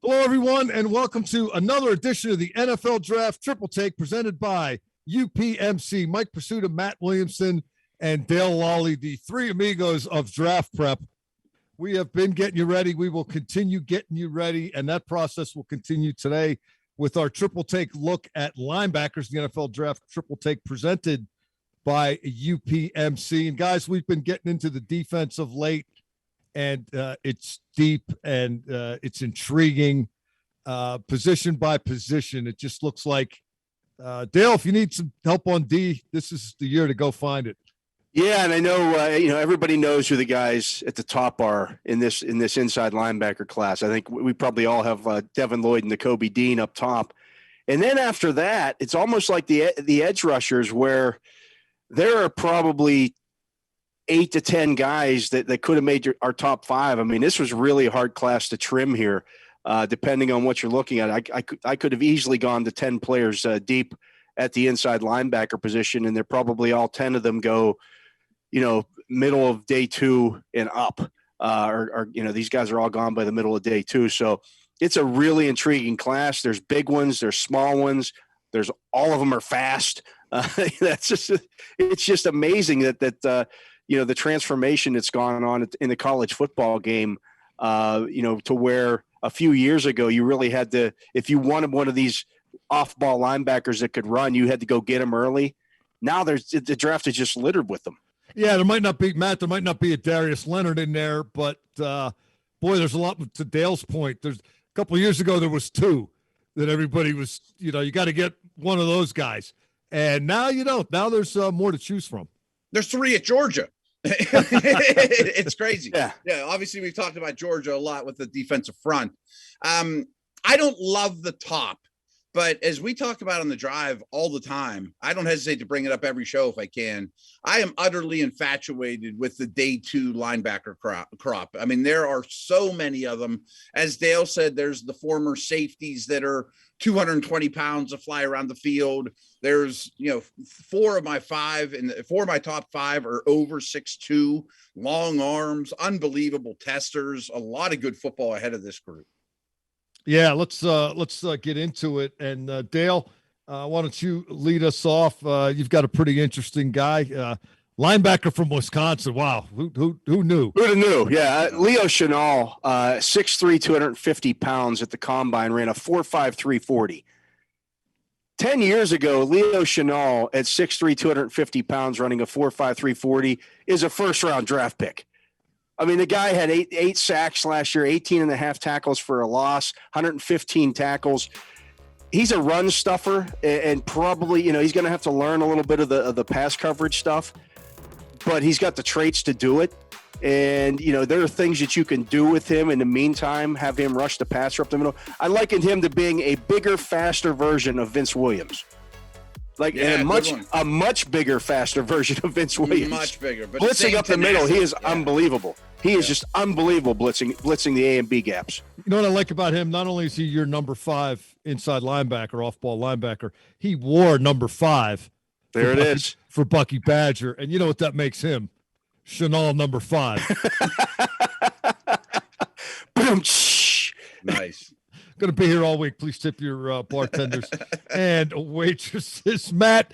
Hello, everyone, and welcome to another edition of the NFL Draft Triple Take presented by UPMC. Mike Prisuta, Matt Williamson, and Dale Lolley, the three amigos of Draft Prep. We have been getting you ready. We will continue getting you ready, and that process will continue today with our Triple Take look at linebackers, the NFL Draft Triple Take presented by UPMC. And, guys, we've been getting into the defense of late. And it's deep and it's intriguing, position by position. It just looks like, Dale, if you need some help on D, this is the year to go find it. Yeah, and I know everybody knows who the guys at the top are in this inside linebacker class. I think we probably all have Devin Lloyd and Nakobe Dean up top, and then after that, it's almost like the edge rushers where there are probably 8 to 10 guys that could have made our top 5. I mean, this was really a hard class to trim here, depending on what you're looking at. I could have easily gone to 10 players deep at the inside linebacker position, and they're probably all 10 of them go, middle of day 2 and up. Or these guys are all gone by the middle of day 2. So it's a really intriguing class. There's big ones, there's small ones, there's all of them are fast. It's just amazing that the transformation that's gone on in the college football game, to where a few years ago you really had to, if you wanted one of these off-ball linebackers that could run, you had to go get them early. Now the draft is just littered with them. Yeah, there might not be a Darius Leonard in there, but boy, there's a lot. To Dale's point, there's a couple of years ago there was 2 that everybody was, you got to get one of those guys, and now you don't. Now there's more to choose from. There's 3 at Georgia. It's crazy. Yeah. Obviously, we've talked about Georgia a lot with the defensive front. I don't love the top, but as we talk about on the drive all the time, I don't hesitate to bring it up every show if I can. I am utterly infatuated with the day 2 linebacker crop. I mean, there are so many of them. As Dale said, there's the former safeties that are 220 pounds to fly around the field. There's, 4 of my top 5 are over 6'2", long arms, unbelievable testers, a lot of good football ahead of this group. Yeah, let's get into it. And Dale, why don't you lead us off? You've got a pretty interesting guy, linebacker from Wisconsin. Wow, who knew? Who'd have knew? Yeah, Leo Chanal, 6'3", 250 pounds at the combine, ran a 4.53 40. 10 years ago, Leo Chanal at 6'3", 250 pounds, running a 4.53 40 is a first-round draft pick. I mean, the guy had eight sacks last year, 18 and a half tackles for a loss, 115 tackles. He's a run stuffer, and probably, he's going to have to learn a little bit of the pass coverage stuff, but he's got the traits to do it. And, there are things that you can do with him in the meantime, have him rush the passer up the middle. I likened him to being a bigger, faster version of Vince Williams. A much bigger, faster version of Vince Williams. Much bigger. But blitzing up the middle, he is unbelievable. He is just unbelievable blitzing the A and B gaps. You know what I like about him? Not only is he your number 5 inside linebacker, off-ball linebacker, he wore number 5. There it is. For Bucky Badger. And you know what that makes him? Chanal number 5. Boom. Nice. Going to be here all week. Please tip your bartenders and waitresses. Matt,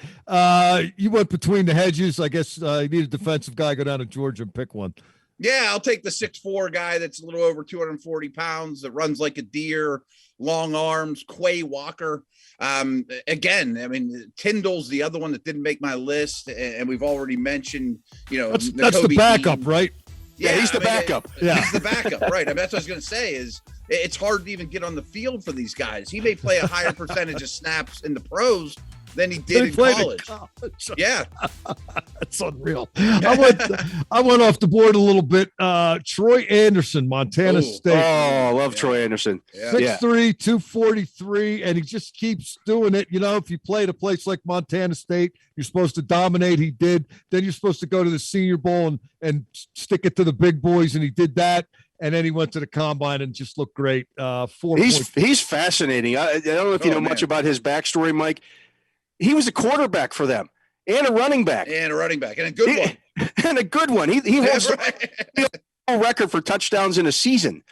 you went between the hedges. I guess you need a defensive guy. Go down to Georgia and pick one. Yeah, I'll take the 6'4" guy that's a little over 240 pounds that runs like a deer, long arms, Quay Walker. Again, I mean, Tyndall's the other one that didn't make my list, and we've already mentioned, that's the backup, right? Yeah, he's the backup. Yeah, he's the backup, right? I mean, that's what I was going to say is it's hard to even get on the field for these guys. He may play a higher percentage of snaps in the pros than he did in college. Yeah. That's unreal. I went off the board a little bit. Troy Andersen, Montana State. Oh, I love Troy Andersen. 6'3", 243, and he just keeps doing it. If you play at a place like Montana State, you're supposed to dominate. He did. Then you're supposed to go to the Senior Bowl and stick it to the big boys, and he did that. And then he went to the combine and just looked great. He's fascinating. I don't know if you know much about his backstory, Mike. He was a quarterback for them and a running back. And a good one. And a good one. He holds the record for touchdowns in a season,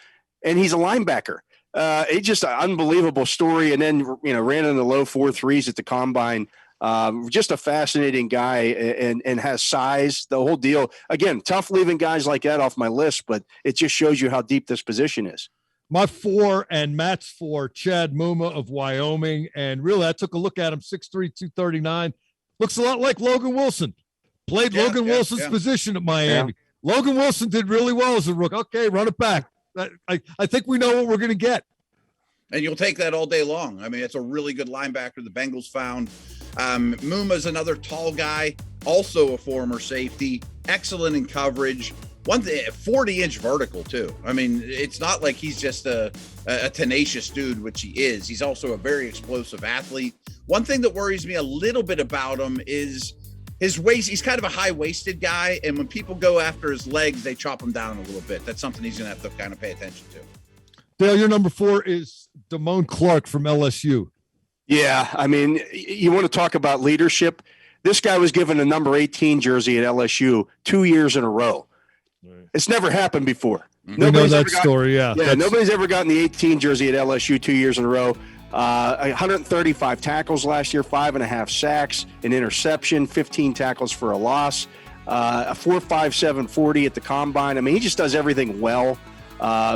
and he's a linebacker. He just an unbelievable story. And then, ran in the low 4.3s at the combine. Just a fascinating guy and has size, the whole deal. Again, tough leaving guys like that off my list, but it just shows you how deep this position is. My 4 and Matt's 4, Chad Muma of Wyoming. And really, I took a look at him, 6'3", 239. Looks a lot like Logan Wilson. Played Logan Wilson's position at Miami. Yeah. Logan Wilson did really well as a rook. Okay, run it back. I think we know what we're going to get. And you'll take that all day long. I mean, it's a really good linebacker the Bengals found. Muma's another tall guy, also a former safety, excellent in coverage. 40-inch vertical, too. I mean, it's not like he's just a tenacious dude, which he is. He's also a very explosive athlete. One thing that worries me a little bit about him is his waist. He's kind of a high-waisted guy, and when people go after his legs, they chop him down a little bit. That's something he's going to have to kind of pay attention to. Dale, your number 4 is Damone Clark from LSU. Yeah, I mean, you want to talk about leadership. This guy was given a number 18 jersey at LSU 2 years in a row. Right. It's never happened before. We know that story, yeah. Nobody's ever gotten the 18 jersey at LSU 2 years in a row. 135 tackles last year, 5.5 sacks, an interception, 15 tackles for a loss, a 4.57 40 at the combine. I mean, he just does everything well.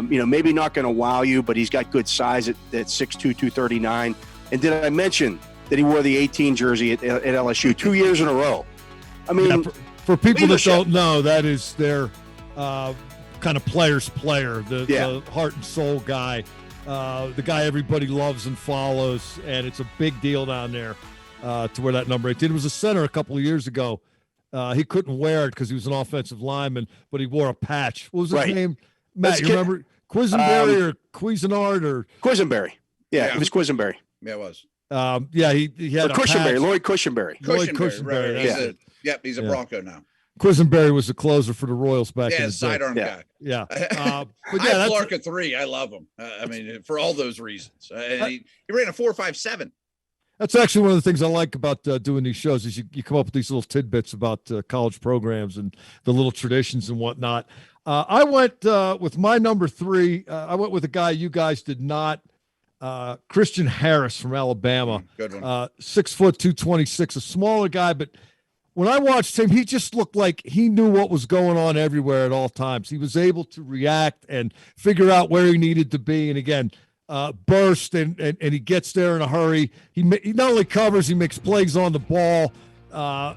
Maybe not going to wow you, but he's got good size at 6'2", 239. And did I mention that he wore the 18 jersey at LSU 2 years in a row? I mean, for people that don't know, that is their kind of player's player, the heart and soul guy, the guy everybody loves and follows, and it's a big deal down there to wear that number 18. It was a center a couple of years ago. He couldn't wear it because he was an offensive lineman, but he wore a patch. What was his name? Matt, you remember Quisenberry or Cuisinart or Quisenberry? Yeah, it was Quisenberry. Yeah, it was. He had Cushenberry, Lloyd Cushenberry. Lloyd Cushenberry. Right. He's a Bronco now. Quisenberry was the closer for the Royals back in the day. Sidearm guy. Yeah. But I Clark at 3. I love him. I mean, for all those reasons. And he ran a 4.57. That's actually one of the things I like about doing these shows is you come up with these little tidbits about college programs and the little traditions and whatnot. I went with my number 3. I went with a guy you guys did not. Christian Harris from Alabama. Good one. 6 foot 226, a smaller guy, but when I watched him, he just looked like he knew what was going on everywhere at all times. He was able to react and figure out where he needed to be. And again, burst and he gets there in a hurry. He not only covers, he makes plays on the ball. I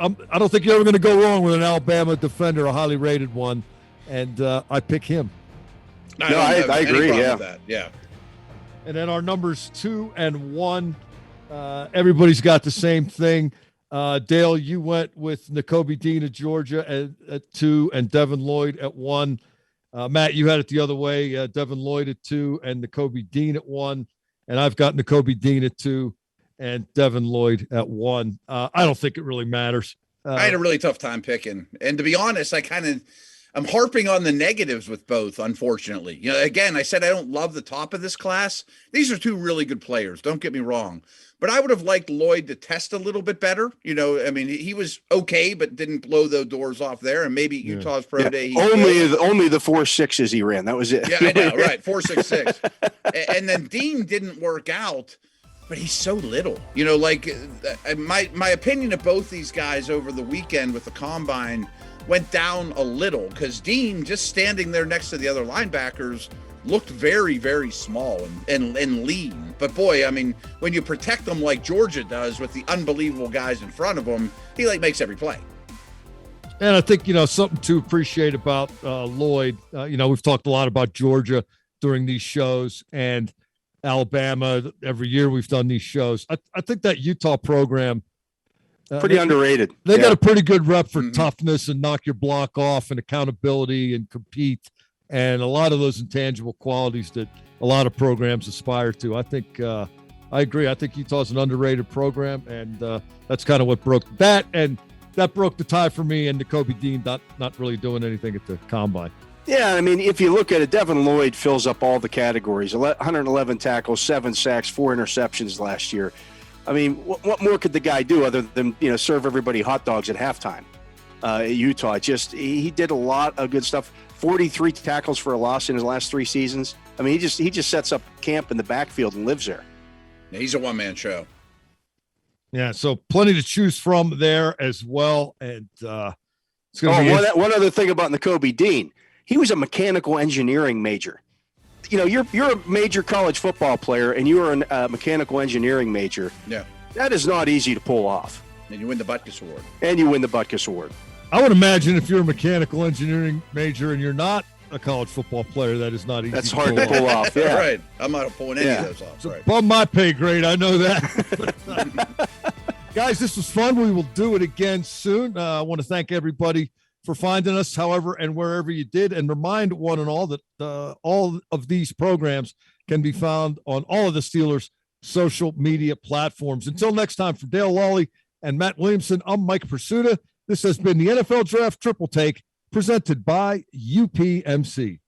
don't think you're ever going to go wrong with an Alabama defender, a highly rated one. And I pick him. I agree. Yeah. And then our numbers 2 and 1, everybody's got the same thing. Dale, you went with Nakobe Dean of Georgia at 2 and Devin Lloyd at 1. Matt, you had it the other way. Devin Lloyd at 2 and Nakobe Dean at 1. And I've got Nakobe Dean at 2 and Devin Lloyd at 1. I don't think it really matters. I had a really tough time picking. And to be honest, I'm harping on the negatives with both, unfortunately. Again, I said I don't love the top of this class. These are 2 really good players. Don't get me wrong. But I would have liked Lloyd to test a little bit better. I mean, he was okay, but didn't blow the doors off there. And maybe Utah's pro day. Only the 4.6s he ran. That was it. Yeah, I know, right. 4.66. And then Dean didn't work out, but he's so little. My opinion of both these guys over the weekend with the combine went down a little because Dean, just standing there next to the other linebackers, looked very, very small and lean. But boy, I mean, when you protect them like Georgia does with the unbelievable guys in front of them, he makes every play. And I think, something to appreciate about Lloyd, we've talked a lot about Georgia during these shows and Alabama. Every year we've done these shows. I think that Utah program, pretty underrated. They got a pretty good rep for toughness and knock your block off and accountability and compete. And a lot of those intangible qualities that a lot of programs aspire to. I think I agree. I think Utah's an underrated program, and that's kind of what broke that. And that broke the tie for me and Nakobe Dean not really doing anything at the combine. Yeah, I mean, if you look at it, Devin Lloyd fills up all the categories. 111 tackles, 7 sacks, 4 interceptions last year. I mean, what more could the guy do other than, serve everybody hot dogs at halftime at Utah? He did a lot of good stuff. 43 tackles for a loss in his last 3 seasons. I mean, he just sets up camp in the backfield and lives there. Yeah, he's a one-man show. Yeah, so plenty to choose from there as well. And it's going to be one other thing about Nakobe Dean. He was a mechanical engineering major. You know, you're a major college football player, and you are a mechanical engineering major. Yeah. That is not easy to pull off. And you win the Butkus Award. I would imagine if you're a mechanical engineering major and you're not a college football player, that is not easy. That's hard to pull off. Yeah. Right. I'm not pulling any of those off. So right. Above my pay grade, I know that. Guys, this was fun. We will do it again soon. I want to thank everybody for finding us, however and wherever you did, and remind one and all that all of these programs can be found on all of the Steelers' social media platforms. Until next time, for Dale Lolley and Matt Williamson, I'm Mike Prisuta. This has been the NFL Draft Triple Take, presented by UPMC.